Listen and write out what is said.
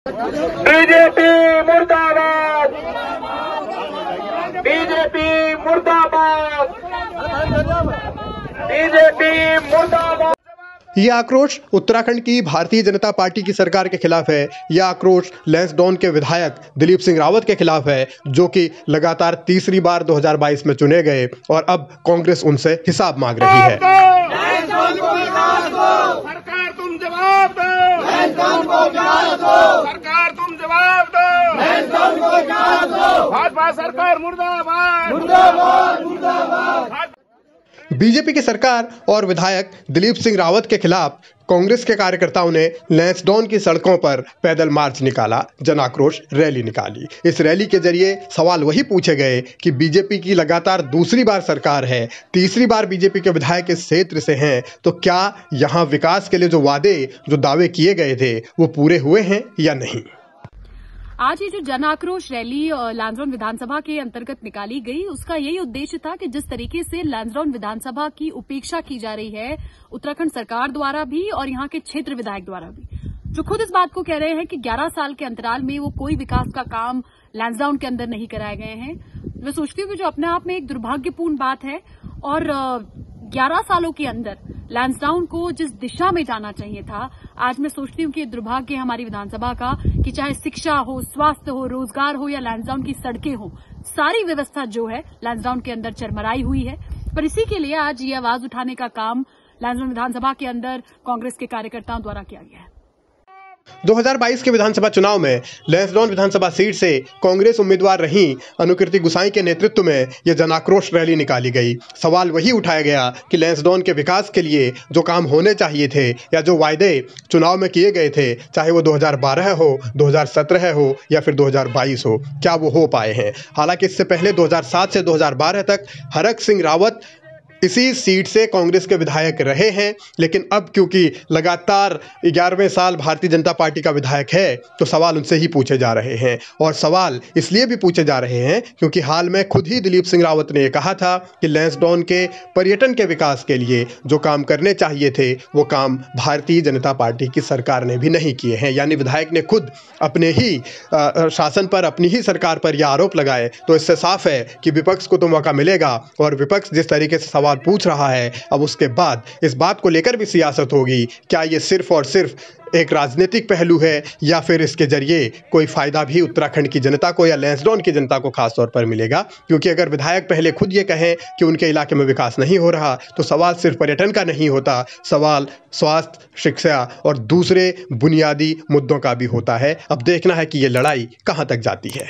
BJP मुर्दाबाद, BJP मुर्दाबाद, BJP मुर्दाबाद। ये आक्रोश उत्तराखंड की भारतीय जनता पार्टी की सरकार के खिलाफ है। यह आक्रोश लैंसडौन के विधायक दिलीप सिंह रावत के खिलाफ है, जो कि लगातार तीसरी बार 2022 में चुने गए और अब कांग्रेस उनसे हिसाब मांग रही है। सरकार तुम जवाब दो, सरकार तुम जवाब दो, भाजपा सरकार मुर्दाबाद, मुर्दाबाद, मुर्दाबाद। बीजेपी की सरकार और विधायक दिलीप सिंह रावत के खिलाफ कांग्रेस के कार्यकर्ताओं ने लैंसडौन की सड़कों पर पैदल मार्च निकाला, जन आक्रोश रैली निकाली। इस रैली के जरिए सवाल वही पूछे गए कि बीजेपी की लगातार दूसरी बार सरकार है, तीसरी बार बीजेपी के विधायक इस क्षेत्र से हैं, तो क्या यहाँ विकास के लिए जो दावे किए गए थे वो पूरे हुए हैं या नहीं। आज ये जो जन आक्रोश रैली लैंसडौन विधानसभा के अंतर्गत निकाली गई, उसका यही उद्देश्य था कि जिस तरीके से लैंसडौन विधानसभा की उपेक्षा की जा रही है उत्तराखंड सरकार द्वारा भी और यहाँ के क्षेत्र विधायक द्वारा भी, जो खुद इस बात को कह रहे हैं कि 11 साल के अंतराल में वो कोई विकास का काम लैंसडौन के अंदर नहीं कराए गए हैं। मैं सोचती हूँ कि जो अपने आप में एक दुर्भाग्यपूर्ण बात है और 11 सालों के अंदर लैंसडौन को जिस दिशा में जाना चाहिए था, आज मैं सोचती हूँ कि दुर्भाग्य है हमारी विधानसभा का कि चाहे शिक्षा हो, स्वास्थ्य हो, रोजगार हो या लैंसडौन की सड़कें हो, सारी व्यवस्था जो है लैंसडौन के अंदर चरमराई हुई है। पर इसी के लिए आज ये आवाज उठाने का काम लैंसडौन विधानसभा के अंदर कांग्रेस के कार्यकर्ताओं द्वारा किया गया है। 2022 के विधानसभा चुनाव में लैंसडौन विधानसभा सीट से कांग्रेस उम्मीदवार रही अनुकृति गुसाई के नेतृत्व में यह जनाक्रोश रैली निकाली गई। सवाल वही उठाया गया कि लैंसडौन के विकास के लिए जो काम होने चाहिए थे या जो वायदे चुनाव में किए गए थे, चाहे वो 2012 हो, 2017 हो या फिर 2022 हो, क्या वो हो पाए हैं। हालांकि इससे पहले 2007 से 2012 तक हरक सिंह रावत इसी सीट से कांग्रेस के विधायक रहे हैं, लेकिन अब क्योंकि लगातार 11वें साल भारतीय जनता पार्टी का विधायक है, तो सवाल उनसे ही पूछे जा रहे हैं। और सवाल इसलिए भी पूछे जा रहे हैं क्योंकि हाल में खुद ही दिलीप सिंह रावत ने कहा था कि लैंसडौन के पर्यटन के विकास के लिए जो काम करने चाहिए थे वो काम भारतीय जनता पार्टी की सरकार ने भी नहीं किए हैं। यानी विधायक ने खुद अपने ही शासन पर, अपनी ही सरकार पर यह आरोप लगाए, तो इससे साफ है कि विपक्ष को तो मौका मिलेगा और विपक्ष जिस तरीके से सवाल पूछ रहा है, अब उसके बाद इस बात को लेकर भी सियासत होगी। क्या ये सिर्फ और सिर्फ एक राजनीतिक पहलू है या फिर इसके जरिए कोई फायदा भी उत्तराखंड की जनता को या लैंसडौन की जनता को खास तौर पर मिलेगा। क्योंकि अगर विधायक पहले खुद ये कहें कि उनके इलाके में विकास नहीं हो रहा, तो सवाल सिर्फ पर्यटन का नहीं होता, सवाल स्वास्थ्य, शिक्षा और दूसरे बुनियादी मुद्दों का भी होता है। अब देखना है कि ये लड़ाई कहां तक जाती है।